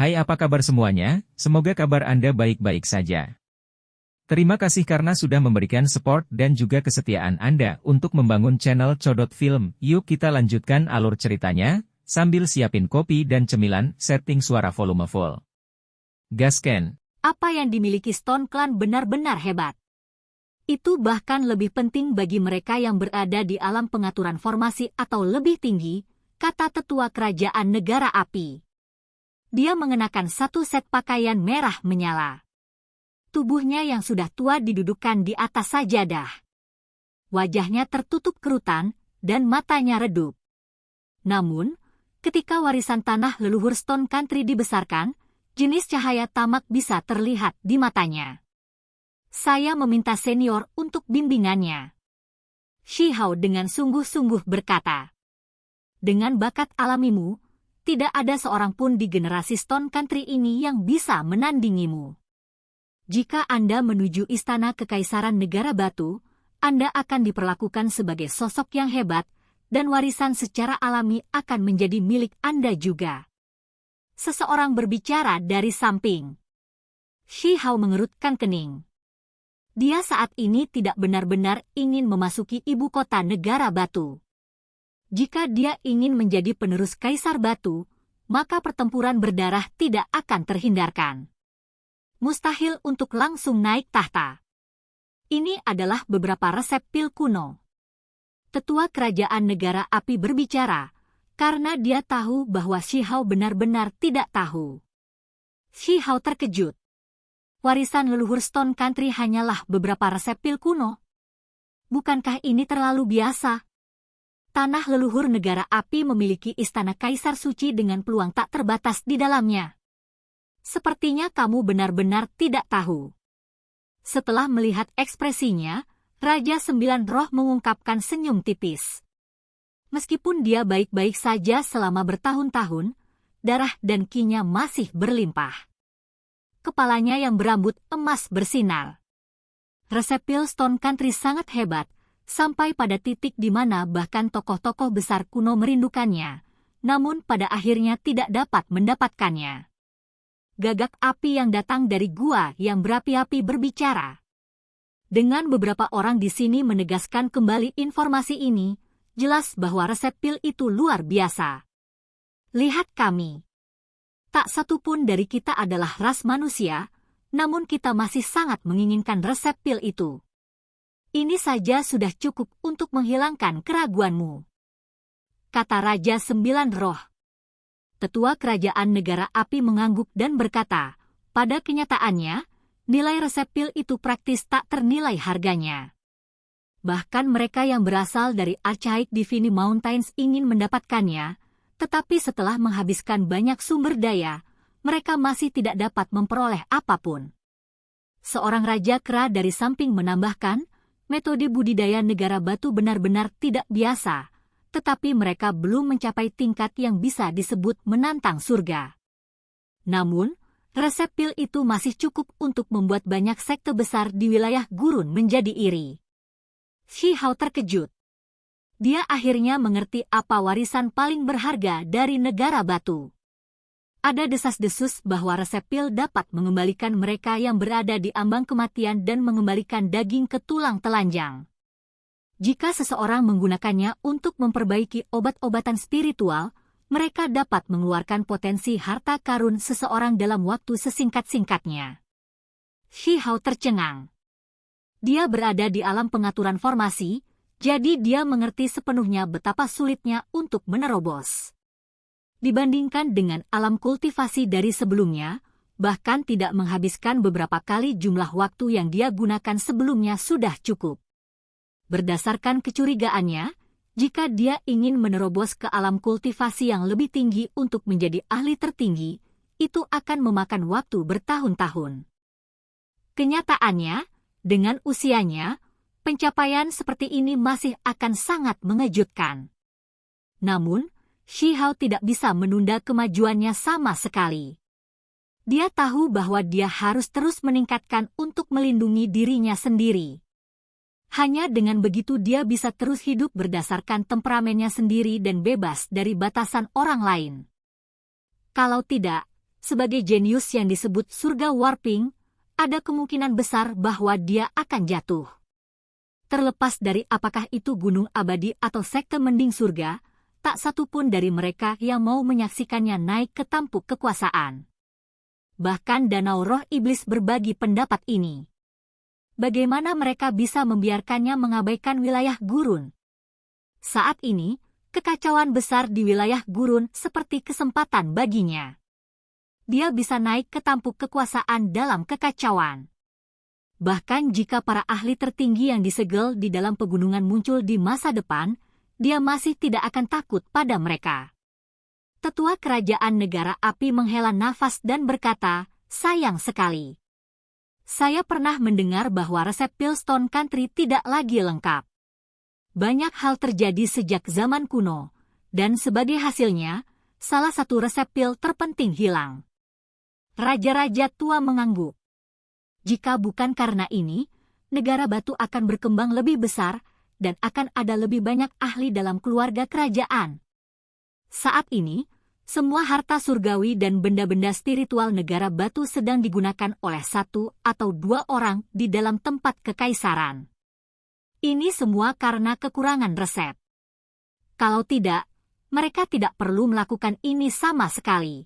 Hai, apa kabar semuanya? Semoga kabar Anda baik-baik saja. Terima kasih karena sudah memberikan support dan juga kesetiaan Anda untuk membangun channel Codot Film. Yuk kita lanjutkan alur ceritanya, sambil siapin kopi dan cemilan, setting suara volume full. Gasken. Apa yang dimiliki Stone Clan benar-benar hebat. Itu bahkan lebih penting bagi mereka yang berada di alam pengaturan formasi atau lebih tinggi, kata tetua kerajaan negara api. Dia mengenakan satu set pakaian merah menyala. Tubuhnya yang sudah tua didudukkan di atas sajadah. Wajahnya tertutup kerutan, dan matanya redup. Namun, ketika warisan tanah leluhur Stone Country dibesarkan, jenis cahaya tamak bisa terlihat di matanya. Saya meminta senior untuk bimbingannya. Shi Hao dengan sungguh-sungguh berkata. Dengan bakat alamimu, tidak ada seorang pun di generasi Stone Country ini yang bisa menandingimu. Jika Anda menuju istana kekaisaran negara batu, Anda akan diperlakukan sebagai sosok yang hebat, dan warisan secara alami akan menjadi milik Anda juga. Seseorang berbicara dari samping. Shi Hao mengerutkan kening. Dia saat ini tidak benar-benar ingin memasuki ibu kota negara batu. Jika dia ingin menjadi penerus Kaisar Batu, maka pertempuran berdarah tidak akan terhindarkan. Mustahil untuk langsung naik tahta. Ini adalah beberapa resep pil kuno. Tetua kerajaan negara api berbicara, karena dia tahu bahwa Shi Hao benar-benar tidak tahu. Shi Hao terkejut. Warisan leluhur Stone Country hanyalah beberapa resep pil kuno. Bukankah ini terlalu biasa? Tanah leluhur negara api memiliki istana kaisar suci dengan peluang tak terbatas di dalamnya. Sepertinya kamu benar-benar tidak tahu. Setelah melihat ekspresinya, Raja Sembilan Roh mengungkapkan senyum tipis. Meskipun dia baik-baik saja selama bertahun-tahun, darah dan ki-nya masih berlimpah. Kepalanya yang berambut emas bersinar. Resep pil Stone Country sangat hebat, sampai pada titik di mana bahkan tokoh-tokoh besar kuno merindukannya, namun pada akhirnya tidak dapat mendapatkannya. Gagak api yang datang dari gua yang berapi-api berbicara. Dengan beberapa orang di sini menegaskan kembali informasi ini, jelas bahwa resep pil itu luar biasa. Lihat kami. Tak satu pun dari kita adalah ras manusia, namun kita masih sangat menginginkan resep pil itu. Ini saja sudah cukup untuk menghilangkan keraguanmu, kata Raja Sembilan Roh. Tetua kerajaan negara api mengangguk dan berkata, pada kenyataannya, nilai resep pil itu praktis tak ternilai harganya. Bahkan mereka yang berasal dari Archaic Divine Mountains ingin mendapatkannya, tetapi setelah menghabiskan banyak sumber daya, mereka masih tidak dapat memperoleh apapun. Seorang raja kera dari samping menambahkan, metode budidaya negara batu benar-benar tidak biasa, tetapi mereka belum mencapai tingkat yang bisa disebut menantang surga. Namun, resep pil itu masih cukup untuk membuat banyak sekte besar di wilayah gurun menjadi iri. Shi Hao terkejut. Dia akhirnya mengerti apa warisan paling berharga dari negara batu. Ada desas-desus bahwa resep pil dapat mengembalikan mereka yang berada di ambang kematian dan mengembalikan daging ke tulang telanjang. Jika seseorang menggunakannya untuk memperbaiki obat-obatan spiritual, mereka dapat mengeluarkan potensi harta karun seseorang dalam waktu sesingkat-singkatnya. Shi Hao tercengang. Dia berada di alam pengaturan formasi, jadi dia mengerti sepenuhnya betapa sulitnya untuk menerobos. Dibandingkan dengan alam kultivasi dari sebelumnya, bahkan tidak menghabiskan beberapa kali jumlah waktu yang dia gunakan sebelumnya sudah cukup. Berdasarkan kecurigaannya, jika dia ingin menerobos ke alam kultivasi yang lebih tinggi untuk menjadi ahli tertinggi, itu akan memakan waktu bertahun-tahun. Kenyataannya, dengan usianya, pencapaian seperti ini masih akan sangat mengejutkan. Namun, Shi Hao tidak bisa menunda kemajuannya sama sekali. Dia tahu bahwa dia harus terus meningkatkan untuk melindungi dirinya sendiri. Hanya dengan begitu dia bisa terus hidup berdasarkan temperamennya sendiri dan bebas dari batasan orang lain. Kalau tidak, Sebagai jenius yang disebut surga warping, ada kemungkinan besar bahwa dia akan jatuh. Terlepas dari apakah itu gunung abadi atau sekte mending surga, tak satu pun dari mereka yang mau menyaksikannya naik ke tampuk kekuasaan. Bahkan Danau Roh Iblis berbagi pendapat ini. Bagaimana mereka bisa membiarkannya mengabaikan wilayah gurun? Saat ini, kekacauan besar di wilayah gurun seperti kesempatan baginya. Dia bisa naik ke tampuk kekuasaan dalam kekacauan. Bahkan jika para ahli tertinggi yang disegel di dalam pegunungan muncul di masa depan, dia masih tidak akan takut pada mereka. Tetua kerajaan negara api menghela nafas dan berkata, sayang sekali. Saya pernah mendengar bahwa resep pil Stone Country tidak lagi lengkap. Banyak hal terjadi sejak zaman kuno, dan sebagai hasilnya, salah satu resep pil terpenting hilang. Raja-raja tua mengangguk. Jika bukan karena ini, negara batu akan berkembang lebih besar, dan akan ada lebih banyak ahli dalam keluarga kerajaan. Saat ini, semua harta surgawi dan benda-benda spiritual negara batu sedang digunakan oleh satu atau dua orang di dalam tempat kekaisaran. Ini semua karena kekurangan resep. Kalau tidak, mereka tidak perlu melakukan ini sama sekali.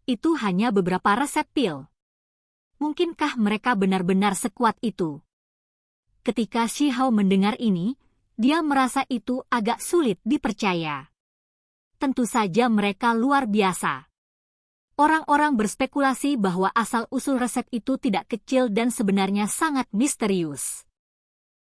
Itu hanya beberapa resep pil. Mungkinkah mereka benar-benar sekuat itu? Ketika Shi Hao mendengar ini, dia merasa itu agak sulit dipercaya. Tentu saja mereka luar biasa. Orang-orang berspekulasi bahwa asal-usul resep itu tidak kecil dan sebenarnya sangat misterius.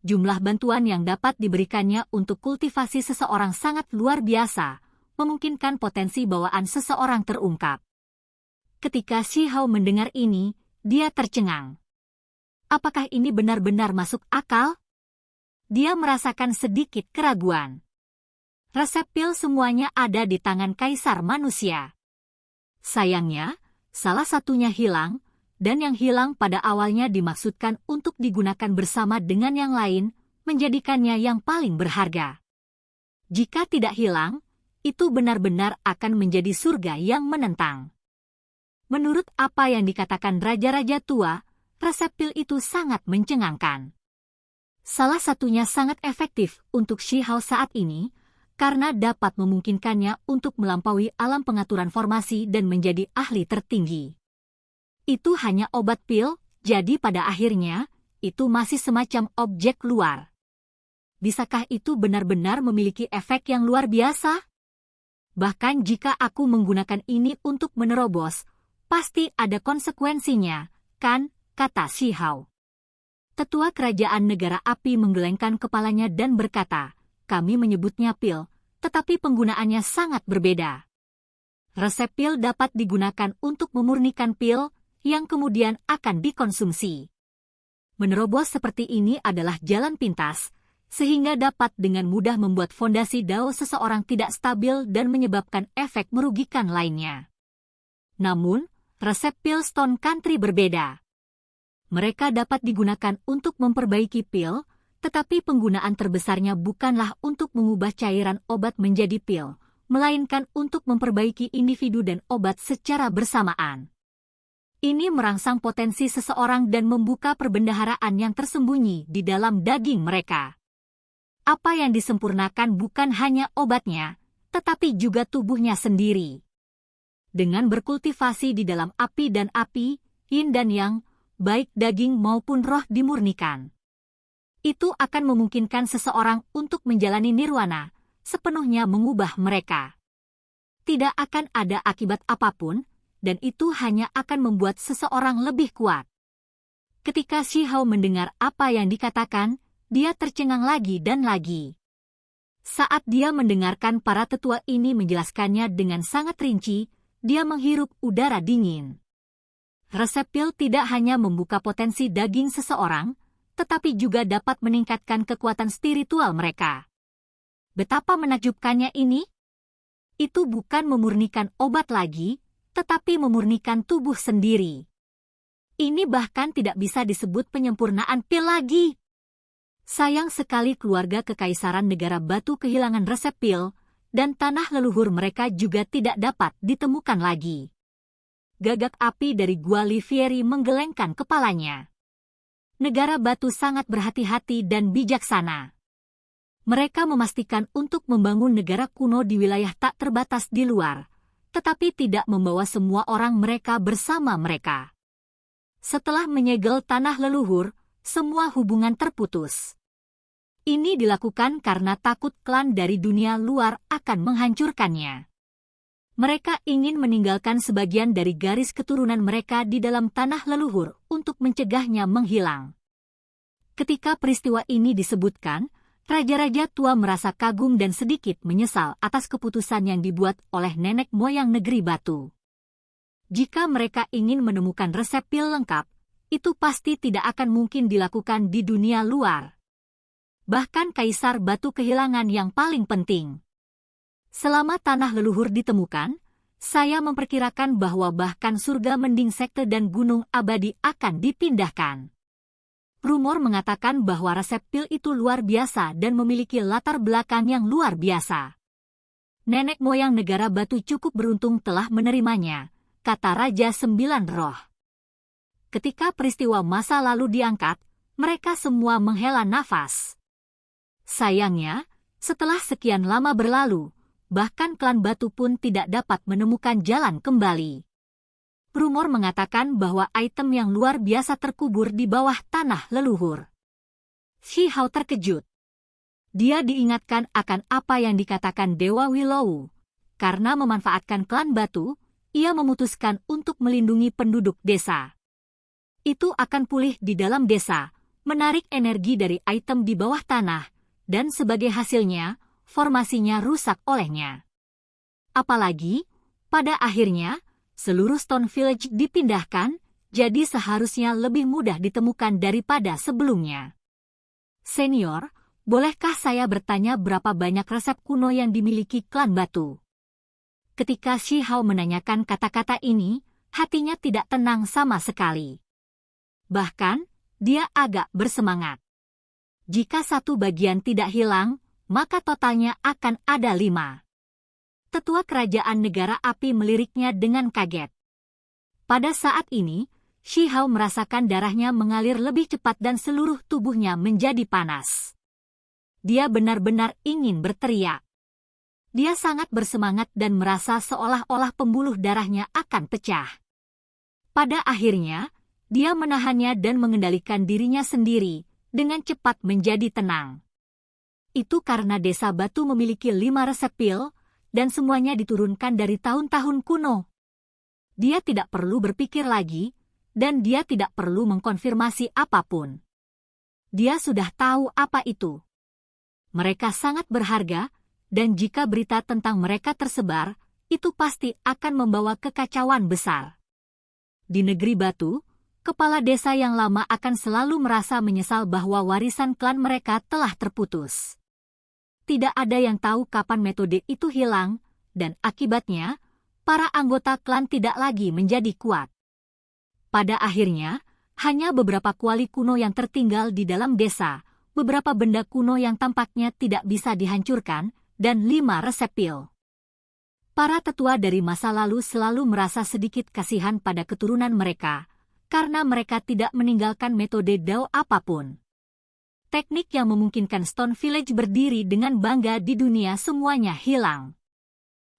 Jumlah bantuan yang dapat diberikannya untuk kultivasi seseorang sangat luar biasa, memungkinkan potensi bawaan seseorang terungkap. Ketika Shi Hao mendengar ini, dia tercengang. Apakah ini benar-benar masuk akal? Dia merasakan sedikit keraguan. Resep pil semuanya ada di tangan kaisar manusia. Sayangnya, salah satunya hilang, dan yang hilang pada awalnya dimaksudkan untuk digunakan bersama dengan yang lain, menjadikannya yang paling berharga. Jika tidak hilang, itu benar-benar akan menjadi surga yang menentang. Menurut apa yang dikatakan raja-raja tua, resep pil itu sangat mencengangkan. Salah satunya sangat efektif untuk Shi Hao saat ini, karena dapat memungkinkannya untuk melampaui alam pengaturan formasi dan menjadi ahli tertinggi. Itu hanya obat pil, jadi pada akhirnya, itu masih semacam objek luar. Bisakah itu benar-benar memiliki efek yang luar biasa? Bahkan jika aku menggunakan ini untuk menerobos, pasti ada konsekuensinya, kan, kata Shi Hao. Tetua kerajaan negara api menggelengkan kepalanya dan berkata, kami menyebutnya pil, tetapi penggunaannya sangat berbeda. Resep pil dapat digunakan untuk memurnikan pil, yang kemudian akan dikonsumsi. Menerobos seperti ini adalah jalan pintas, sehingga dapat dengan mudah membuat fondasi dao seseorang tidak stabil dan menyebabkan efek merugikan lainnya. Namun, resep pil Stone Country berbeda. Mereka dapat digunakan untuk memperbaiki pil, tetapi penggunaan terbesarnya bukanlah untuk mengubah cairan obat menjadi pil, melainkan untuk memperbaiki individu dan obat secara bersamaan. Ini merangsang potensi seseorang dan membuka perbendaharaan yang tersembunyi di dalam daging mereka. Apa yang disempurnakan bukan hanya obatnya, tetapi juga tubuhnya sendiri. Dengan berkultivasi di dalam api dan api, yin dan yang, baik daging maupun roh dimurnikan. Itu akan memungkinkan seseorang untuk menjalani nirwana, sepenuhnya mengubah mereka. Tidak akan ada akibat apapun, dan itu hanya akan membuat seseorang lebih kuat. Ketika Shi Hao mendengar apa yang dikatakan, dia tercengang lagi dan lagi. Saat dia mendengarkan para tetua ini menjelaskannya dengan sangat rinci, dia menghirup udara dingin. Resep pil tidak hanya membuka potensi daging seseorang, tetapi juga dapat meningkatkan kekuatan spiritual mereka. Betapa menakjubkannya ini? Itu bukan memurnikan obat lagi, tetapi memurnikan tubuh sendiri. Ini bahkan tidak bisa disebut penyempurnaan pil lagi. Sayang sekali keluarga kekaisaran negara batu kehilangan resep pil, dan tanah leluhur mereka juga tidak dapat ditemukan lagi. gagak api dari Gua Li Fieri menggelengkan kepalanya. Negara batu sangat berhati-hati dan bijaksana. Mereka memastikan untuk membangun negara kuno di wilayah tak terbatas di luar, tetapi tidak membawa semua orang mereka bersama mereka. Setelah menyegel tanah leluhur, semua hubungan terputus. Ini dilakukan karena takut klan dari dunia luar akan menghancurkannya. Mereka ingin meninggalkan sebagian dari garis keturunan mereka di dalam tanah leluhur untuk mencegahnya menghilang. Ketika peristiwa ini disebutkan, raja-raja tua merasa kagum dan sedikit menyesal atas keputusan yang dibuat oleh nenek moyang negeri batu. Jika mereka ingin menemukan resep pil lengkap, itu pasti tidak akan mungkin dilakukan di dunia luar. Bahkan Kaisar Batu kehilangan yang paling penting. Selama tanah leluhur ditemukan, saya memperkirakan bahwa bahkan surga mending sekte dan gunung abadi akan dipindahkan. Rumor mengatakan bahwa resep pil itu luar biasa dan memiliki latar belakang yang luar biasa. Nenek moyang negara batu cukup beruntung telah menerimanya, kata Raja Sembilan Roh. Ketika peristiwa masa lalu diangkat, mereka semua menghela nafas. Sayangnya, setelah sekian lama berlalu, bahkan klan batu pun tidak dapat menemukan jalan kembali. Rumor mengatakan bahwa item yang luar biasa terkubur di bawah tanah leluhur. Shi Hao terkejut. Dia diingatkan akan apa yang dikatakan Dewa Willow. Karena memanfaatkan klan batu, ia memutuskan untuk melindungi penduduk desa. Itu akan pulih di dalam desa, menarik energi dari item di bawah tanah, dan sebagai hasilnya, formasinya rusak olehnya. Apalagi, pada akhirnya, seluruh Stone Village dipindahkan, jadi seharusnya lebih mudah ditemukan daripada sebelumnya. Senior, bolehkah saya bertanya berapa banyak resep kuno yang dimiliki klan batu? Ketika Shi Hao menanyakan kata-kata ini, hatinya tidak tenang sama sekali. Bahkan, dia agak bersemangat. Jika satu bagian tidak hilang, maka totalnya akan ada 5. Tetua kerajaan negara api meliriknya dengan kaget. Pada saat ini, Shi Hao merasakan darahnya mengalir lebih cepat dan seluruh tubuhnya menjadi panas. Dia benar-benar ingin berteriak. Dia sangat bersemangat dan merasa seolah-olah pembuluh darahnya akan pecah. Pada akhirnya, dia menahannya dan mengendalikan dirinya sendiri, dengan cepat menjadi tenang. Itu karena desa batu memiliki 5 resep pil, dan semuanya diturunkan dari tahun-tahun kuno. Dia tidak perlu berpikir lagi, dan dia tidak perlu mengkonfirmasi apapun. Dia sudah tahu apa itu. Mereka sangat berharga, dan jika berita tentang mereka tersebar, itu pasti akan membawa kekacauan besar. Di negeri batu, kepala desa yang lama akan selalu merasa menyesal bahwa warisan klan mereka telah terputus. Tidak ada yang tahu kapan metode itu hilang, dan akibatnya, para anggota klan tidak lagi menjadi kuat. Pada akhirnya, hanya beberapa kuali kuno yang tertinggal di dalam desa, beberapa benda kuno yang tampaknya tidak bisa dihancurkan, dan 5 resep pil. Para tetua dari masa lalu selalu merasa sedikit kasihan pada keturunan mereka, karena mereka tidak meninggalkan metode Dao apapun. Teknik yang memungkinkan Stone Village berdiri dengan bangga di dunia semuanya hilang.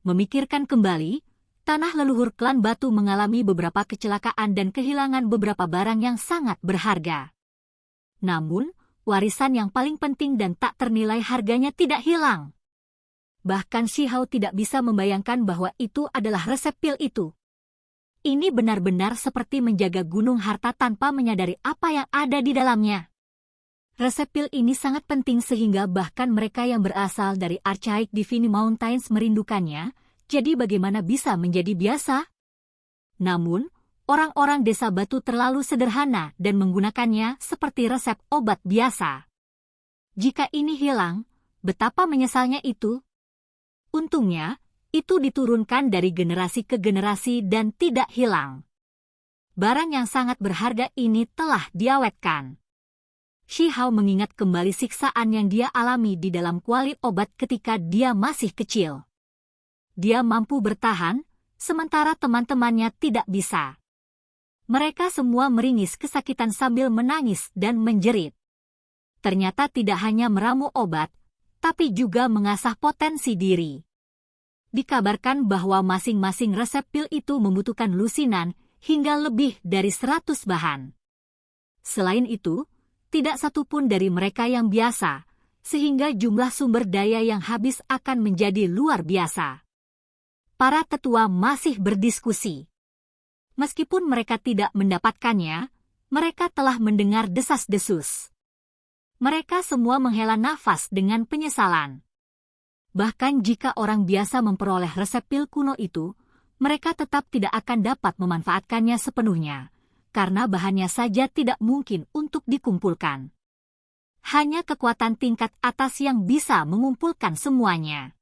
Memikirkan kembali, tanah leluhur klan batu mengalami beberapa kecelakaan dan kehilangan beberapa barang yang sangat berharga. Namun, warisan yang paling penting dan tak ternilai harganya tidak hilang. Bahkan Shi Hao tidak bisa membayangkan bahwa itu adalah resep pil itu. Ini benar-benar seperti menjaga gunung harta tanpa menyadari apa yang ada di dalamnya. Resep pil ini sangat penting sehingga bahkan mereka yang berasal dari Archaic Divine Mountains merindukannya, jadi bagaimana bisa menjadi biasa? Namun, orang-orang desa batu terlalu sederhana dan menggunakannya seperti resep obat biasa. Jika ini hilang, betapa menyesalnya itu. Untungnya, itu diturunkan dari generasi ke generasi dan tidak hilang. Barang yang sangat berharga ini telah diawetkan. Shi Hao mengingat kembali siksaan yang dia alami di dalam kuali obat ketika dia masih kecil. Dia mampu bertahan, sementara teman-temannya tidak bisa. Mereka semua meringis kesakitan sambil menangis dan menjerit. Ternyata tidak hanya meramu obat, tapi juga mengasah potensi diri. Dikabarkan bahwa masing-masing resep pil itu membutuhkan lusinan hingga lebih dari 100 bahan. Selain itu, tidak satu pun dari mereka yang biasa, sehingga jumlah sumber daya yang habis akan menjadi luar biasa. Para tetua masih berdiskusi. Meskipun mereka tidak mendapatkannya, mereka telah mendengar desas-desus. Mereka semua menghela nafas dengan penyesalan. Bahkan jika orang biasa memperoleh resep pil kuno itu, mereka tetap tidak akan dapat memanfaatkannya sepenuhnya, karena bahannya saja tidak mungkin untuk dikumpulkan. Hanya kekuatan tingkat atas yang bisa mengumpulkan semuanya.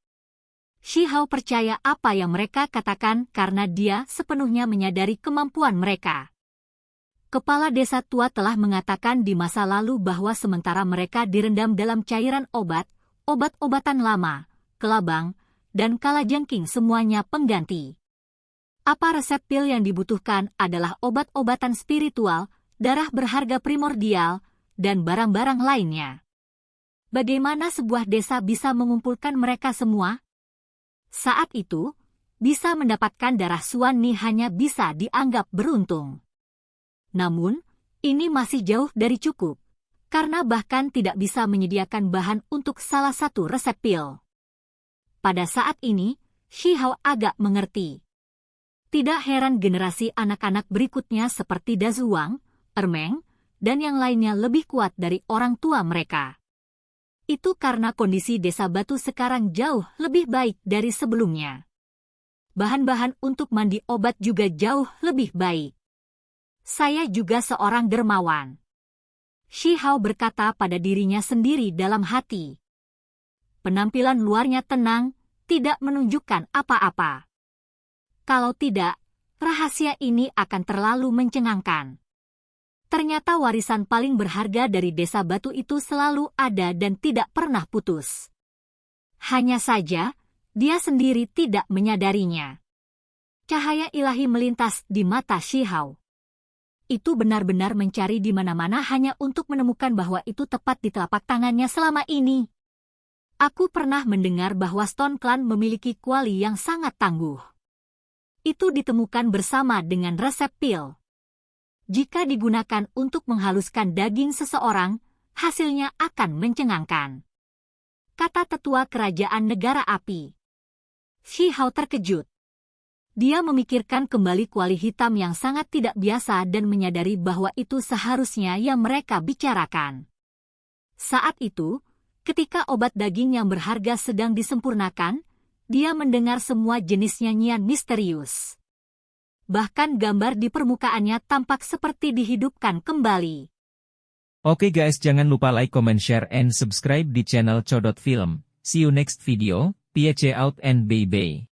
Shi Hao percaya apa yang mereka katakan karena dia sepenuhnya menyadari kemampuan mereka. Kepala desa tua telah mengatakan di masa lalu bahwa sementara mereka direndam dalam cairan obat, obat-obatan lama, kelabang, dan kalajengking semuanya pengganti. Apa resep pil yang dibutuhkan adalah obat-obatan spiritual, darah berharga primordial, dan barang-barang lainnya. Bagaimana sebuah desa bisa mengumpulkan mereka semua? Saat itu, bisa mendapatkan darah Suwani hanya bisa dianggap beruntung. Namun, ini masih jauh dari cukup, karena bahkan tidak bisa menyediakan bahan untuk salah satu resep pil. Pada saat ini, Shi Hao agak mengerti. Tidak heran generasi anak-anak berikutnya seperti Dazuang, Ermeng, dan yang lainnya lebih kuat dari orang tua mereka. Itu karena kondisi desa batu sekarang jauh lebih baik dari sebelumnya. Bahan-bahan untuk mandi obat juga jauh lebih baik. Saya juga seorang dermawan. Shi Hao berkata pada dirinya sendiri dalam hati. Penampilan luarnya tenang, tidak menunjukkan apa-apa. Kalau tidak, rahasia ini akan terlalu mencengangkan. Ternyata warisan paling berharga dari desa batu itu selalu ada dan tidak pernah putus. Hanya saja, dia sendiri tidak menyadarinya. Cahaya ilahi melintas di mata Shi Hao. Itu benar-benar mencari di mana-mana hanya untuk menemukan bahwa itu tepat di telapak tangannya selama ini. Aku pernah mendengar bahwa Stone Clan memiliki kuali yang sangat tangguh. Itu ditemukan bersama dengan resep pil. Jika digunakan untuk menghaluskan daging seseorang, hasilnya akan mencengangkan. Kata tetua kerajaan negara api. Shi Hao terkejut. Dia memikirkan kembali kuali hitam yang sangat tidak biasa dan menyadari bahwa itu seharusnya yang mereka bicarakan. Saat itu, ketika obat daging yang berharga sedang disempurnakan, dia mendengar semua jenis nyanyian misterius. Bahkan gambar di permukaannya tampak seperti dihidupkan kembali. Oke guys, jangan lupa like, comment, share, and subscribe di channel Codot Film. See you next video, peace out and bye-bye.